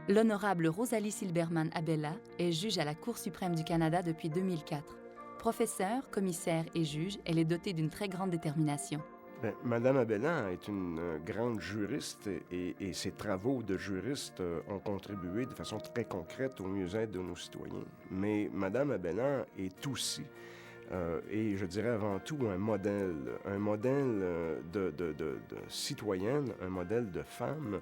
L'honorable Rosalie Silberman-Abella est juge à la Cour suprême du Canada depuis 2004. Professeure, commissaire et juge, elle est dotée d'une très grande détermination. Madame Abella est une grande juriste et ses travaux de juriste ont contribué de façon très concrète au mieux-être de nos citoyens. Mais Madame Abella est aussi, et je dirais avant tout, un modèle de citoyenne, un modèle de femme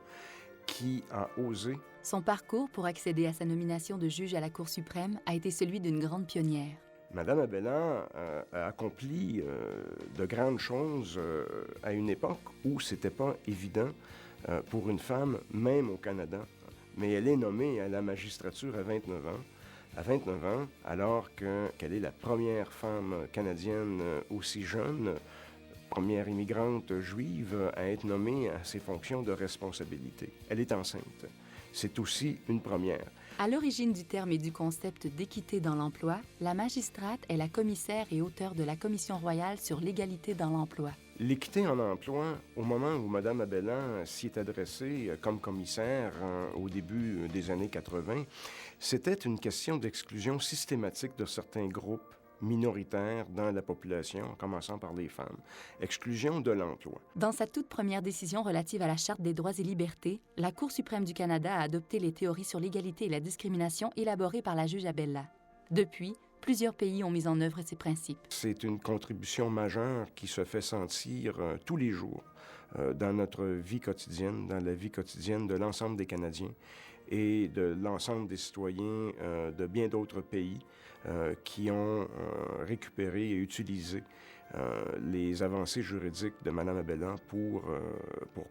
qui a osé. Son parcours pour accéder à sa nomination de juge à la Cour suprême a été celui d'une grande pionnière. Madame Abella a accompli de grandes choses à une époque où c'était pas évident pour une femme, même au Canada. Mais elle est nommée à la magistrature à 29 ans. À 29 ans, alors qu'elle est la première femme canadienne aussi jeune, première immigrante juive à être nommée à ces fonctions de responsabilité. Elle est enceinte. C'est aussi une première. À l'origine du terme et du concept d'équité dans l'emploi, la magistrate est la commissaire et auteure de la Commission royale sur l'égalité dans l'emploi. L'équité en emploi, au moment où Mme Abella s'y est adressée comme commissaire au début des années 80, c'était une question d'exclusion systématique de certains groupes minoritaires dans la population, en commençant par les femmes. Exclusion de l'emploi. Dans sa toute première décision relative à la Charte des droits et libertés, la Cour suprême du Canada a adopté les théories sur l'égalité et la discrimination élaborées par la juge Abella. Depuis, plusieurs pays ont mis en œuvre ces principes. C'est une contribution majeure qui se fait sentir tous les jours dans notre vie quotidienne, dans la vie quotidienne de l'ensemble des Canadiens et de l'ensemble des citoyens de bien d'autres pays qui ont récupéré et utilisé les avancées juridiques de Mme Abella pour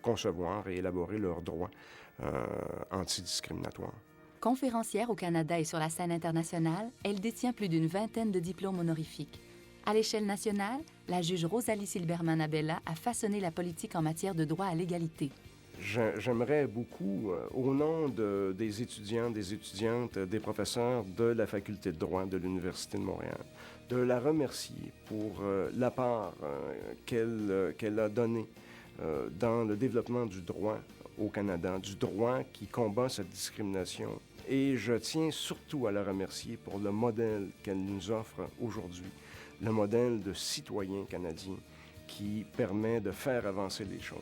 concevoir et élaborer leurs droits antidiscriminatoires. Conférencière au Canada et sur la scène internationale, elle détient plus d'une vingtaine de diplômes honorifiques. À l'échelle nationale, la juge Rosalie Silberman-Abella a façonné la politique en matière de droit à l'égalité. J'aimerais beaucoup, au nom des étudiants, des étudiantes, des professeurs de la Faculté de droit de l'Université de Montréal, de la remercier pour l'apport qu'elle a donné dans le développement du droit au Canada, du droit qui combat cette discrimination. Et je tiens surtout à la remercier pour le modèle qu'elle nous offre aujourd'hui, le modèle de citoyen canadien qui permet de faire avancer les choses.